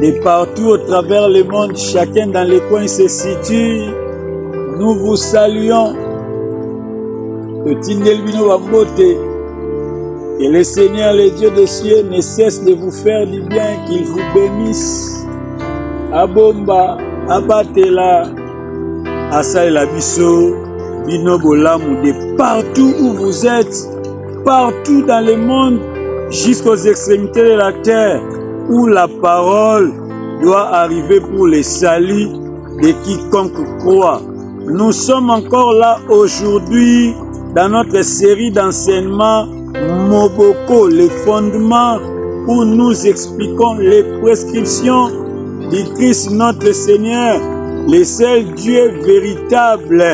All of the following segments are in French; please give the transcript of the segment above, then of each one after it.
de partout au travers le monde, chacun dans les coins se situe. Nous vous saluons. Que le Seigneur, le Dieu des cieux, ne cesse de vous faire du bien, qu'il vous bénisse. Abomba, abatela, asalela biso, bino bolamu de partout où vous êtes, partout dans le monde, jusqu'aux extrémités de la terre, où la parole doit arriver pour le salut de quiconque croit. Nous sommes encore là aujourd'hui dans notre série d'enseignements Moboko, les fondements, où nous expliquons les prescriptions du Christ notre Seigneur, le seul Dieu véritable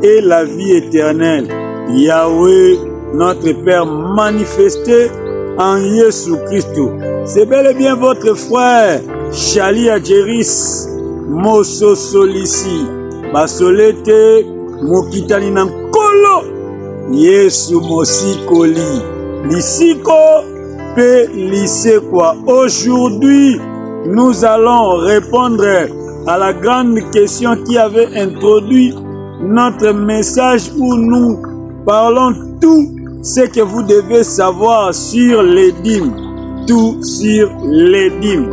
et la vie éternelle. Yahweh, notre Père manifesté en Jésus-Christ. C'est bel et bien votre frère, Chali Adjeris, Moso Solisi, Basolete, Mokitani Nankolo, Yesu Mosikoli, Lisiko, Pe Lisekwa. Aujourd'hui, nous allons répondre à la grande question qui avait introduit notre message où nous parlons tout ce que vous devez savoir sur les dîmes. Tout sur les dîmes.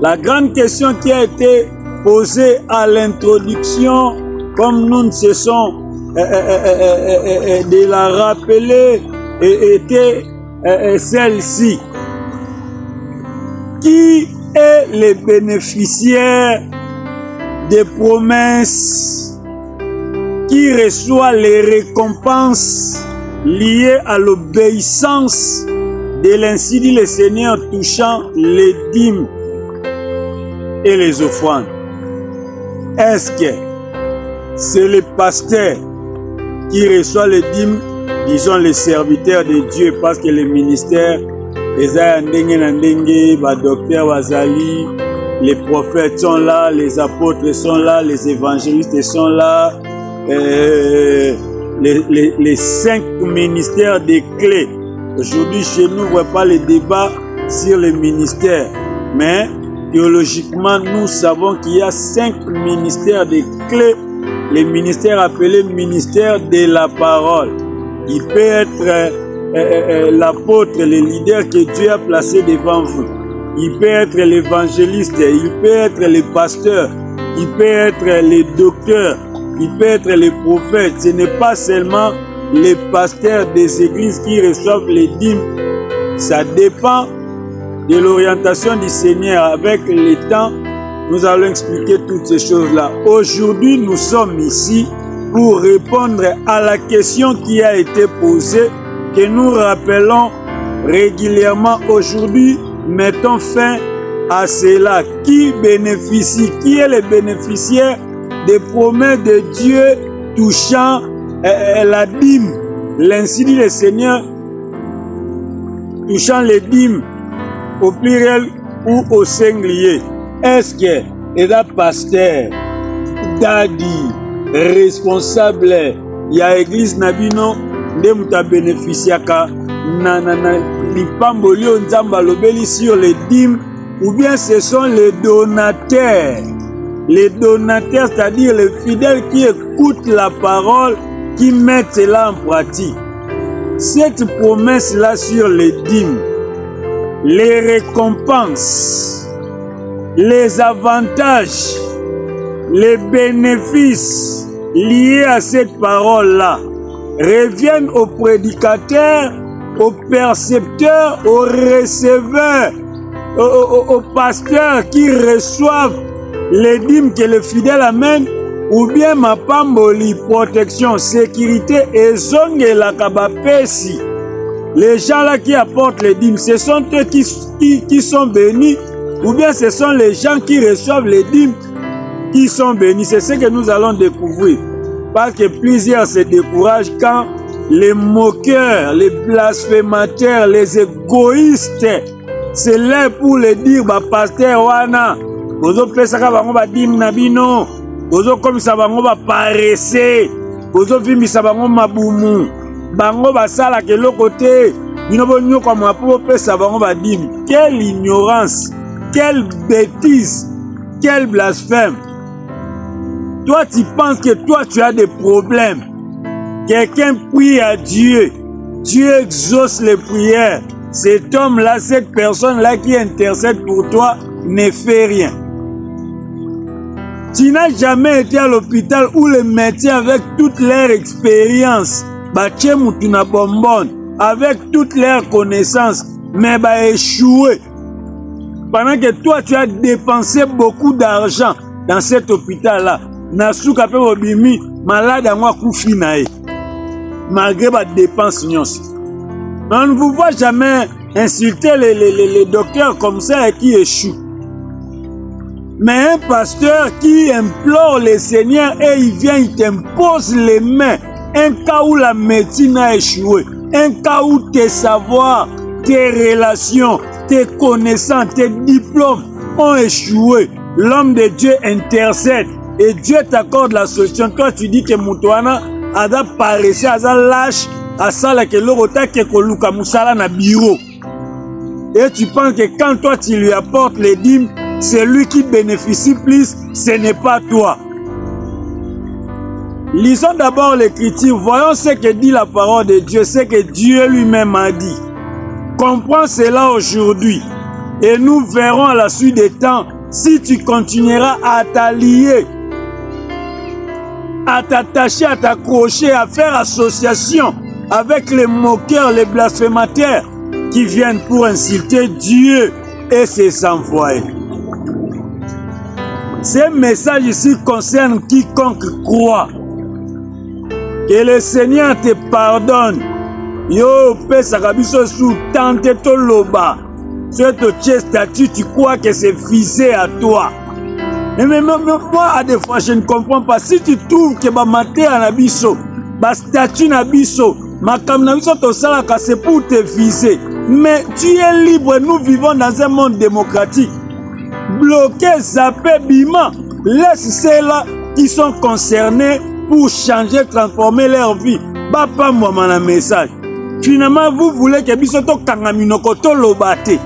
La grande question qui a été posée à l'introduction, comme nous ne cessons de la rappeler, était celle-ci. Qui est le bénéficiaire des promesses, qui reçoit les récompenses liées à l'obéissance de l'ainsi dit le Seigneur touchant les dîmes et les offrandes? Est-ce que c'est le pasteur qui reçoit les dîmes, disons les serviteurs de Dieu, parce que le ministère, les docteurs Wazali, les prophètes sont là, les apôtres sont là, les évangélistes sont là, les 5 ministères des clés. Aujourd'hui, chez nous, on ne voit pas les débats sur les ministères, mais théologiquement, nous savons qu'il y a 5 ministères des clés. Les ministères appelés ministère de la parole. Il peut être l'apôtre, le leader que Dieu a placé devant vous. Il peut être l'évangéliste, il peut être le pasteur, il peut être le docteur, il peut être le prophète. Ce n'est pas seulement les pasteurs des églises qui reçoivent les dîmes. Ça dépend de l'orientation du Seigneur. Avec le temps, nous allons expliquer toutes ces choses-là. Aujourd'hui, nous sommes ici pour répondre à la question qui a été posée, que nous rappelons régulièrement. Aujourd'hui, mettons fin à cela. Qui bénéficie? Qui est le bénéficiaire des promesses de Dieu touchant la dîme? L'ainsi dit le Seigneur, touchant les dîmes au pluriel ou au singulier. Est-ce que les pasteurs, dadi, responsable, il y a église nabino, nde muta bénéficiaka na lipambolio nzamba lobeli sur les dîmes, ou bien ce sont les donateurs. Les donateurs, c'est-à-dire les fidèles qui écoutent la parole, qui mettent cela en pratique. Cette promesse-là sur les dîmes, les récompenses, les avantages, les bénéfices liés à cette parole-là reviennent aux prédicateurs, aux percepteurs, aux receveurs, aux pasteurs qui reçoivent les dîmes que les fidèles amènent, ou bien mapamboli, protection, sécurité et zongela kabapesi. Les gens là qui apportent les dîmes, ce sont eux qui sont bénis, ou bien ce sont les gens qui reçoivent les dîmes qui sont bénis. C'est ce que nous allons découvrir. Parce que plusieurs se découragent quand les moqueurs, les blasphémateurs, les égoïstes se lèvent pour les dire, bah pasteur wana, bozo pesaka bango ba dîme na bino, bozo komisa bango ba paresse, bozo vimisa bango mabumu, bango basala keloko te, bino bonyo kwa mwapo pesa bango ba dîme. Quelle ignorance, Quelle bêtise, quel blasphème. Toi, tu penses que toi, tu as des problèmes. Quelqu'un prie à Dieu. Dieu exauce les prières. Cet homme-là, cette personne-là qui intercède pour toi, ne fait rien. Tu n'as jamais été à l'hôpital où les médecins, avec toute leur expérience, avec toute leur connaissance, mais échoué. Pendant que toi, tu as dépensé beaucoup d'argent dans cet hôpital-là. Nasuka pe obimi malade moi koufinae. Malgré ma dépense. On ne vous voit jamais insulter les docteurs comme ça et qui échouent. Mais un pasteur qui implore le Seigneur et il vient, il t'impose les mains. Un cas où la médecine a échoué. Un cas où tes savoirs, tes relations, tes connaissances, tes diplômes ont échoué. L'homme de Dieu intercède et Dieu t'accorde la solution. Toi, tu dis que Moutouana a paressé, a lâche, a sala que l'orota que koluka musala na bureau. Et tu penses que quand toi tu lui apportes les dîmes, c'est lui qui bénéficie plus, ce n'est pas toi. Lisons d'abord l'Écriture, voyons ce que dit la parole de Dieu, ce que Dieu lui-même a dit. Comprends cela aujourd'hui et nous verrons à la suite des temps si tu continueras à t'allier, à t'attacher, à t'accrocher, à faire association avec les moqueurs, les blasphémateurs qui viennent pour insulter Dieu et ses envoyés. Ce message ici concerne quiconque croit. Que le Seigneur te pardonne. Yo, pesa kabiso sous tante to loba. Sur ton statut, tu crois que c'est visé à toi. Mais moi, à des fois, je ne comprends pas. Si tu trouves que ma matière à l'abisso, ma statut n'abisso, ma cam n'abisso, ton salaire, c'est pour te viser. Mais tu es libre. Nous vivons dans un monde démocratique. Bloqué, zappé, bima. Laisse ceux-là qui sont concernés pour changer, transformer leur vie. Pas moi, mon message. Finalement, vous voulez que bisoto kangaminoko to lobate.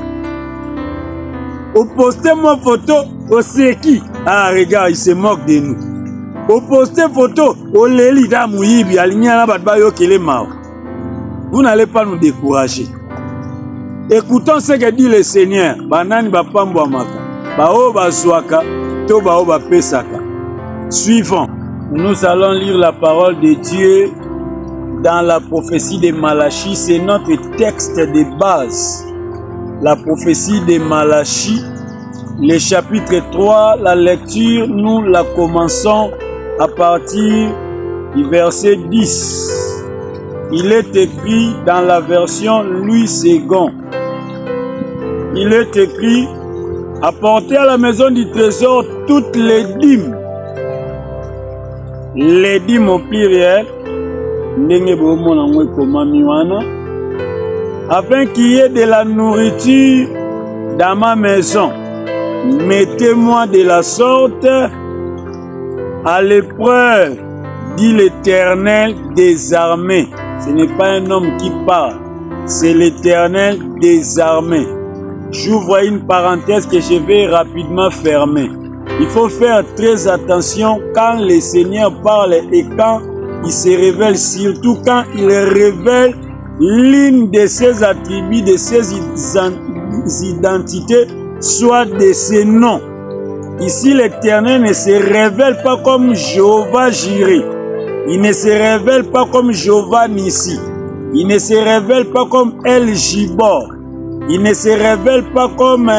Au poster mon photo, au seki. Ah, regarde, il se moque de nous. Au poster photo, au leli da mouyibi, alignana batbayo kele mao. Vous n'allez pas nous décourager. Écoutons ce que dit le Seigneur. Banani bapambo amaka. Bao bazwaka, to bao bapesaka. Suivons. Nous allons lire la parole de Dieu dans la prophétie de Malachie. C'est notre texte de base. La prophétie de Malachie, le chapitre 3, la lecture, nous la commençons à partir du verset 10. Il est écrit dans la version Louis II. Il est écrit: apportez à la maison du trésor toutes les dîmes. Les dîmes au pluriel, afin qu'il y ait de la nourriture dans ma maison. Mettez-moi de la sorte à l'épreuve, dit l'Éternel des armées. Ce n'est pas un homme qui parle, c'est l'Éternel des armées. J'ouvre une parenthèse que je vais rapidement fermer. Il faut faire très attention quand le Seigneur parle et quand il se révèle, surtout quand il révèle l'une de ses attributs, de ses identités, soit de ses noms. Ici, l'Éternel ne se révèle pas comme Jéhovah Jireh. Il ne se révèle pas comme Jéhovah Nissi. Il ne se révèle pas comme El Gibor. Il ne se révèle pas comme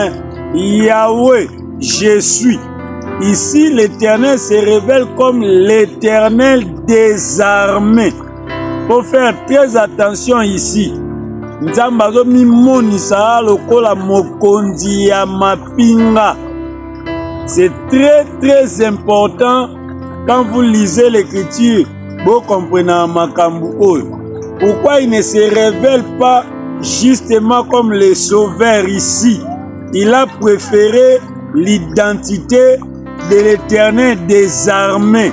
Yahweh, je suis. Ici, l'Éternel se révèle comme l'Éternel des armées. Il faut faire très attention ici. C'est très très important quand vous lisez l'Écriture. Vous comprenez pourquoi il ne se révèle pas justement comme le Sauveur ici. Il a préféré l'identité de l'Éternel des armées.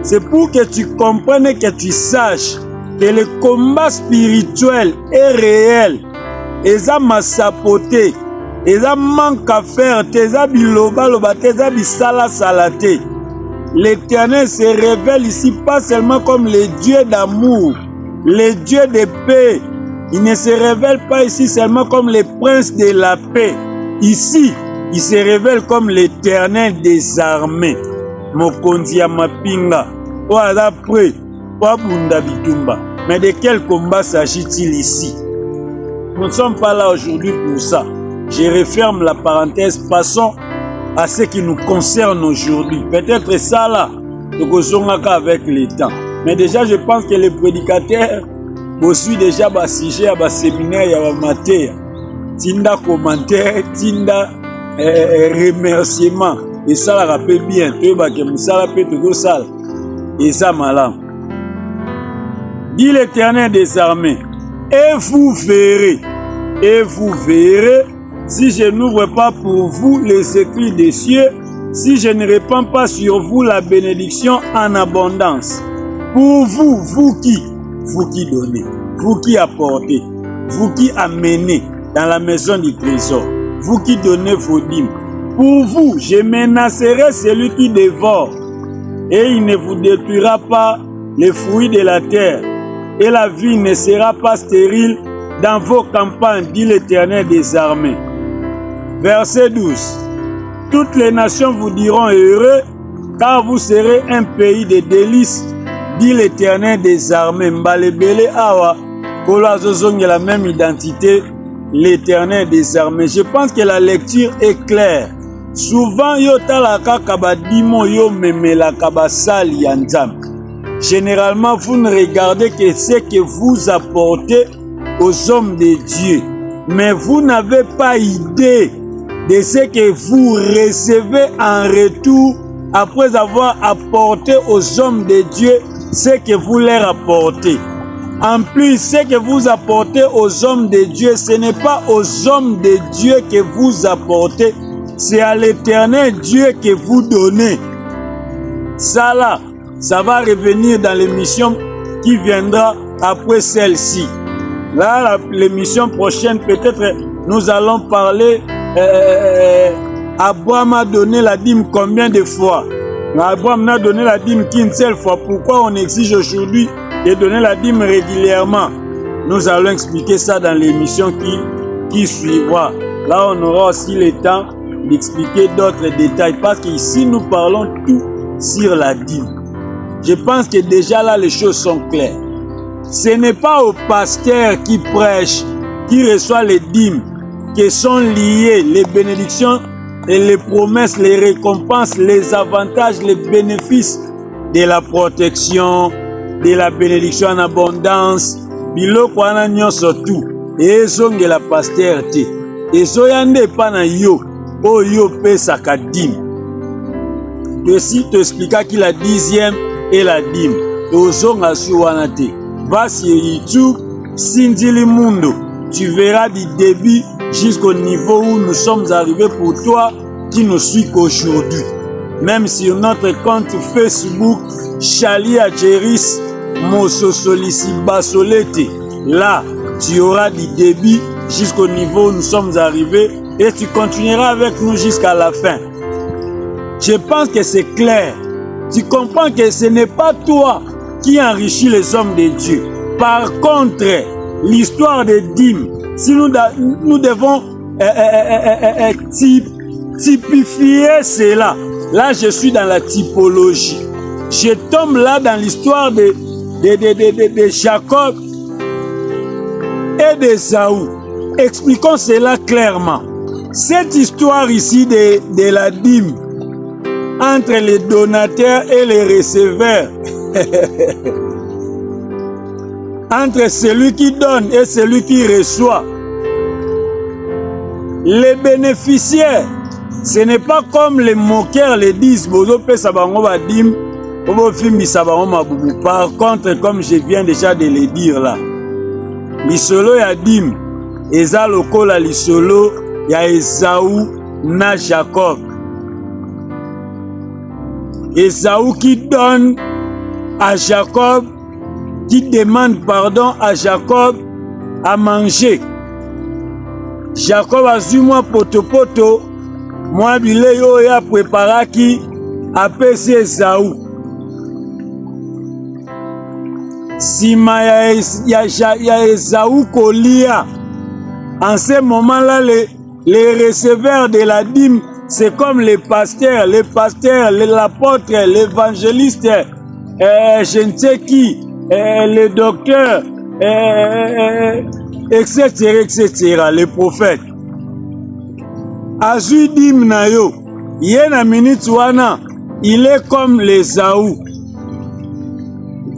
C'est pour que tu comprennes et que tu saches que le combat spirituel est réel. Et ça m'a sapoté. eza manque à faire te, eza biloba loba te, eza bisala sala te. L'Éternel se révèle ici pas seulement comme le Dieu d'amour, le Dieu de paix. Il ne se révèle pas ici seulement comme le prince de la paix. Ici, il se révèle comme l'Éternel des armées. Mokonzi ya mapinga, o aza prêt, o abunda bitumba. Mais de quel combat s'agit-il ici? Nous ne sommes pas là aujourd'hui pour ça. Je referme la parenthèse, passons à ce qui nous concerne aujourd'hui. Peut-être ça là, nous sommes avec le temps. Mais déjà, je pense que les prédicateurs suivent déjà le sujet, le séminaire, le matin. Tinda commentaire, tinda remerciement. Et ça la rappelle bien. Et ça malam. Dit l'Éternel des armées, et vous verrez, si je n'ouvre pas pour vous les écrits des cieux, si je ne répands pas sur vous la bénédiction en abondance. Pour vous, vous qui donnez, vous qui apportez, vous qui amenez dans la maison du trésor, vous qui donnez vos dîmes. Pour vous, je menacerai celui qui dévore, et il ne vous détruira pas les fruits de la terre, et la vie ne sera pas stérile dans vos campagnes, dit l'Éternel des armées. Verset 12. Toutes les nations vous diront heureux, car vous serez un pays de délices, dit l'Éternel des armées. Mbalebele awa, Kolazozong la même identité, l'Éternel des armées. Je pense que la lecture est claire. Souvent, yo talaka kabadimo yo memela kabasali yanzam. Généralement, vous ne regardez que ce que vous apportez aux hommes de Dieu. Mais vous n'avez pas idée de ce que vous recevez en retour après avoir apporté aux hommes de Dieu ce que vous leur apportez. En plus, ce que vous apportez aux hommes de Dieu, ce n'est pas aux hommes de Dieu que vous apportez, c'est à l'Éternel Dieu que vous donnez. Ça là, ça va revenir dans l'émission qui viendra après celle-ci. Là, l'émission prochaine, peut-être nous allons parler. Abraham a donné la dîme combien de fois? Abraham a donné la dîme qu'une seule fois. Pourquoi on exige aujourd'hui de donner la dîme régulièrement? Nous allons expliquer ça dans l'émission qui suivra. Là, on aura aussi le temps d'expliquer d'autres détails. Parce qu'ici, nous parlons tout sur la dîme. Je pense que déjà là, les choses sont claires. Ce n'est pas au pasteur qui prêche, qui reçoit les dîmes, que sont liées les bénédictions et les promesses, les récompenses, les avantages, les bénéfices de la protection, de la bénédiction en abondance. Biloko wana nyonso tout. Ezonge la pasteur te. Ezoyande pa na yo. Oyo pesaka dîme. Ceci t'expliqua qu'il la 10e et la dîme. Ozonga suwana te. Va sur YouTube, Sindili Mundo. Tu verras du début jusqu'au niveau où nous sommes arrivés pour toi qui nous suit qu'aujourd'hui. Même sur notre compte Facebook, Chali Adjeris Mososolisi Basolete. Là, tu auras du début jusqu'au niveau où nous sommes arrivés et tu continueras avec nous jusqu'à la fin. Je pense que c'est clair. Tu comprends que ce n'est pas toi qui enrichit les hommes de Dieu. Par contre, l'histoire des dîmes, si nous devons typifier cela, là je suis dans la typologie. Je tombe là dans l'histoire de Jacob et d'Ésaü. Expliquons cela clairement. Cette histoire ici de la dîme entre les donateurs et les receveurs, entre celui qui donne et celui qui reçoit, les bénéficiaires, ce n'est pas comme les moqueurs le disent. Par contre, comme je viens déjà de le dire là, l'isolo ya dîme, eza lokola l'isolo ya Ésaü na Jacob. Ésaü qui donne à Jacob, qui demande pardon à Jacob à manger. Jacob azwi mwa potopoto mwa bilei oyo apreparaki apesi Esau. Sima ya Esau kolia, en ce moment-là, les receveurs de la dîme, c'est comme les pasteurs, l'apôtre, l'évangéliste, je ne sais qui, le docteur, etc., les prophètes. Azui dîme na yo, yena minute wana, il est comme l'Ésaü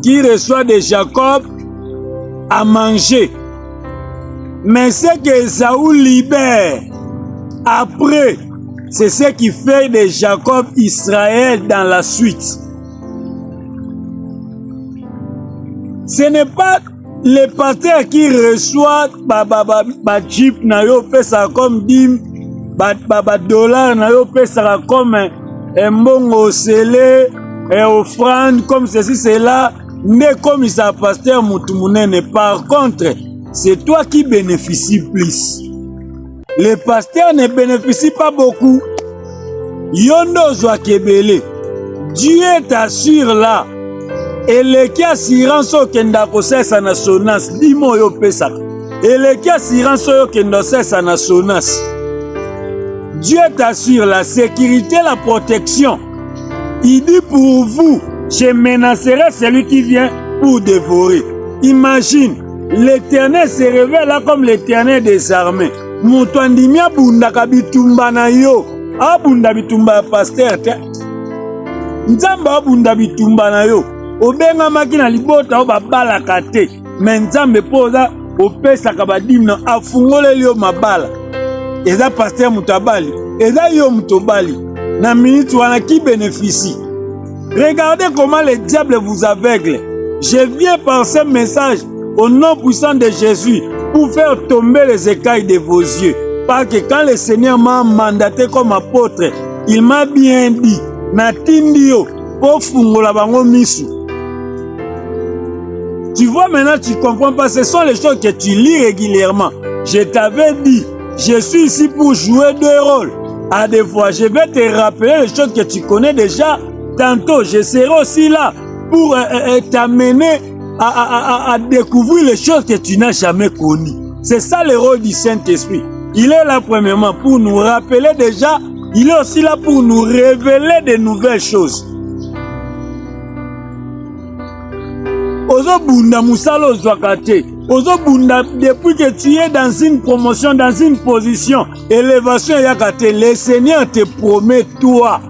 qui reçoit de Jacob à manger. Mais ce que Ésaü libère après, c'est ce qui fait de Jacob Israël dans la suite. Ce n'est pas le pasteur qui reçoit jeep na yo pesa comme dîme, dollar na yo pesa comme mbongo scellé, offrande comme ceci, cela, mais comme ça pasteur mutumunene. Par contre, c'est toi qui bénéficies plus. Le pasteur ne bénéficie pas beaucoup. Yondo Zwakebele, Dieu t'assure là. Et le qui assurance au kenda kosesa na sonas, dimo yo pesa. Et le qui assurance au kenda kosesa na sonas. Dieu t'assure la sécurité, la protection. Il dit pour vous, je menacerai celui qui vient pour dévorer. Imagine, l'Éternel se révèle là comme l'Éternel des armées. Moutouandimia bundaka bitumba na yo. Abunda bitumba pasteur te. Nzamba abunda bitumba na yo. Obenga makina libota o babala kate. Mais nzambe poza opesaka badime na afungole yo mabala. Eza pasteur mutabali. Eza yo mutobali. Na minute wana qui bénéficie. Regardez comment le diable vous aveugle. Je viens par ce message au nom puissant de Jésus pour faire tomber les écailles de vos yeux. Parce que quand le Seigneur m'a mandaté comme apôtre, il m'a bien dit, Natindio, pofungola bango misu. Tu vois maintenant, tu comprends pas, ce sont les choses que tu lis régulièrement. Je t'avais dit, je suis ici pour jouer deux rôles. À des fois, je vais te rappeler les choses que tu connais déjà. Tantôt, je serai aussi là pour t'amener à découvrir les choses que tu n'as jamais connues. C'est ça le rôle du Saint-Esprit. Il est là premièrement pour nous rappeler déjà, il est aussi là pour nous révéler de nouvelles choses. Ozo bunda musalo zwakate. Ozo bunda depuis que tu es dans une promotion, dans une position, élévation yakate, le Seigneur te promet toi.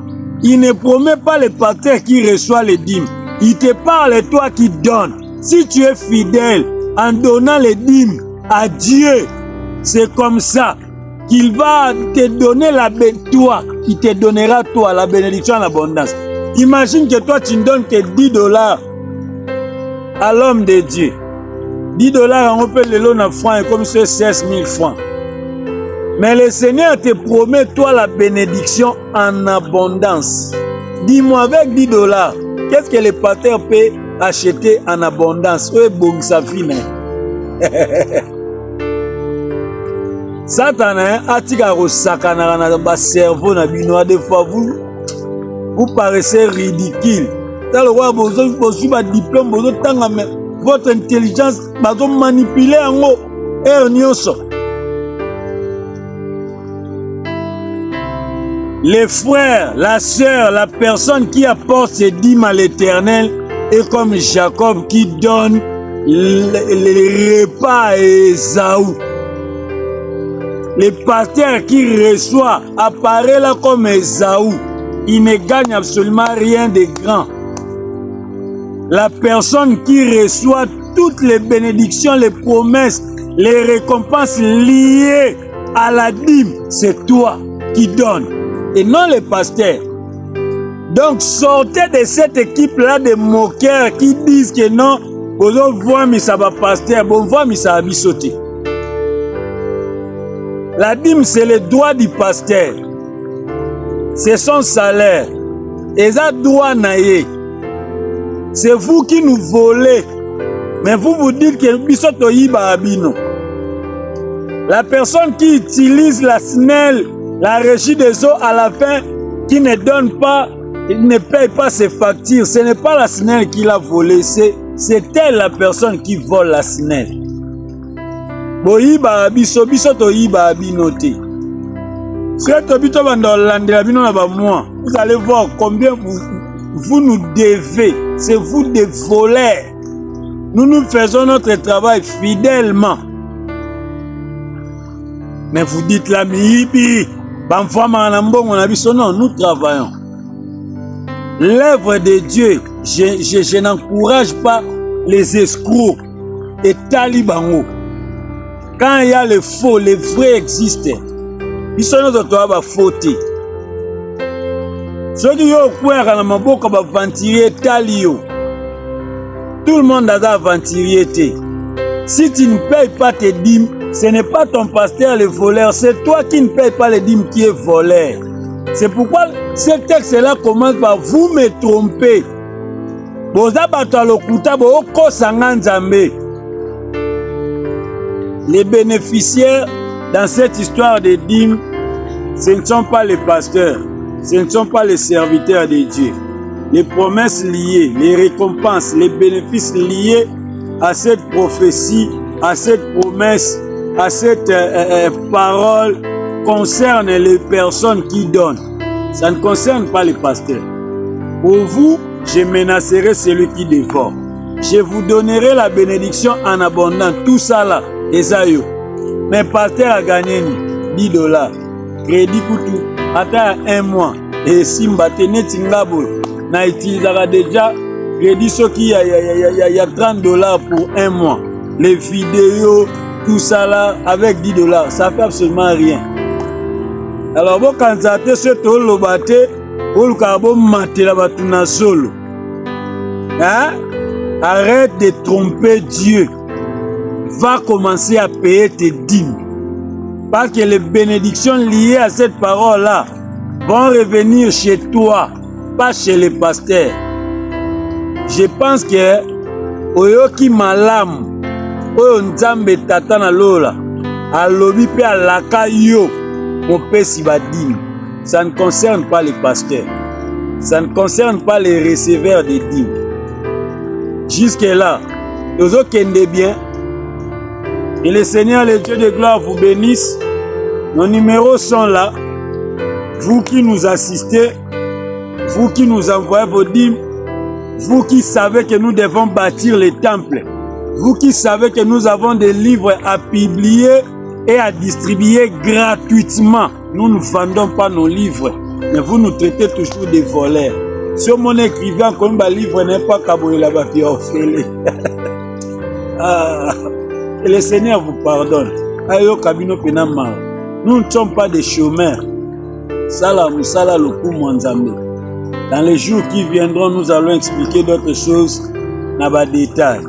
Il ne promet pas le pasteur qui reçoit les dîmes. Il te parle toi qui donne. Si tu es fidèle en donnant les dîmes à Dieu, c'est comme ça qu'il va te donner toi, il te donnera toi la bénédiction en abondance. Imagine que toi tu ne donnes que $10 à l'homme de Dieu. $10 on peut le loan en francs comme c'est 16 000 francs. Mais le Seigneur te promet toi la bénédiction en abondance. Dis-moi avec $10, qu'est-ce que le pasteur peut acheter en abondance? Oui, bon, ça finit. Satan atika kosakana na ba cerveau na bino. Des fois vous paraissez ridicule. Dans le roi vous ba diplôme vous tanga votre intelligence bazo manipuler yango et nyonso. Les frères, la sœur, la personne qui apporte ses dîmes à l'Éternel est comme Jacob qui donne les repas à Ésaü. Le pasteur qui reçoit apparaît là comme Ésaü. Il ne gagne absolument rien de grand. La personne qui reçoit toutes les bénédictions, les promesses, les récompenses liées à la dîme, c'est toi qui donnes. Et non les pasteurs. Donc sortez de cette équipe-là de moqueurs qui disent que non, vous voyez, mais ça va pasteur, vous voyez, mais ça va sauter. La dîme, c'est le droit du pasteur. C'est son salaire. Et ça doit naïe. C'est vous qui nous volez. Mais vous vous dites que bisoto yiba abino. La personne qui utilise la SNEL, la régie des eaux à la fin, qui ne donne pas, ne paye pas ses factures, ce n'est pas la SNEL qui l'a volé, c'est elle la personne qui vole la SNEL. Boyiba biso biso toyiba binoté. C'est tobito bandolandela bino na ba moi. Vous allez voir combien vous nous devez. C'est vous des voleurs. Nous faisons notre travail fidèlement. Mais vous dites la miibi, non, nous travaillons. L'œuvre de Dieu, je n'encourage pas les escrocs et talibango. Quand il y a les faux, les vrais existent. Ils sont nos autres fautes. Ceux qui ont couvert à la maboka va ventilier talio. Tout le monde a ventilier. Si tu ne payes pas tes dîmes, ce n'est pas ton pasteur le voleur, c'est toi qui ne payes pas les dîmes qui est voleur. C'est pourquoi ce texte-là commence par vous me tromper. Les bénéficiaires dans cette histoire de dîmes, ce ne sont pas les pasteurs, ce ne sont pas les serviteurs de Dieu. Les promesses liées, les récompenses, les bénéfices liés à cette prophétie, à cette promesse, à cette parole concernent les personnes qui donnent. Ça ne concerne pas les pasteurs. Pour vous, je menacerai celui qui dévore. Je vous donnerai la bénédiction en abondance. Tout ça là, Esaïe. Mais pasteur a gagné $10. Crédit Koutou, attends un mois. Et Simba Teneti Ngabo, n'a utilisé déjà crédit ce qui y a $30 pour un mois. Les vidéos, tout ça là, avec $10, ça fait absolument rien. Alors, bon, quand ça te se tolo bate, ou carbon maté la batuna solo. Hein? Arrête de tromper Dieu. Va commencer à payer tes dîmes. Parce que les bénédictions liées à cette parole-là vont revenir chez toi, pas chez les pasteurs. Je pense que Oyoki Malam, Oyo Nzambe Tata na Lola, alobi pe alaka yo, mon père Sibadim. Ça ne concerne pas les pasteurs. Ça ne concerne pas les receveurs des dîmes. Jusque-là, nous autres bien. Et le Seigneur, le Dieu de gloire, vous bénisse. Nos numéros sont là. Vous qui nous assistez, vous qui nous envoyez vos dîmes, vous qui savez que nous devons bâtir les temples, vous qui savez que nous avons des livres à publier et à distribuer gratuitement. Nous ne vendons pas nos livres, mais vous nous traitez toujours des voleurs. Si mon écrivain comme un livre n'est pas kaboué là-bas, puis offrez-le. Que le Seigneur vous pardonne. Ayo kabino penama. Nous ne sommes pas des chômeurs. Salam, salam, loku mwanzambe. Dans les jours qui viendront, nous allons expliquer d'autres choses dans les détails.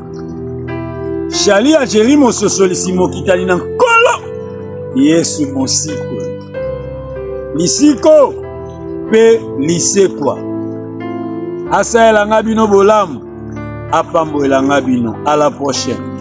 Chali a Jérim au solisimo kitali nan kolo. Yesu mosiko. Lisiko pe lisekwa. Asa elanga bino bolamu. Apambo elanga bino. À la prochaine.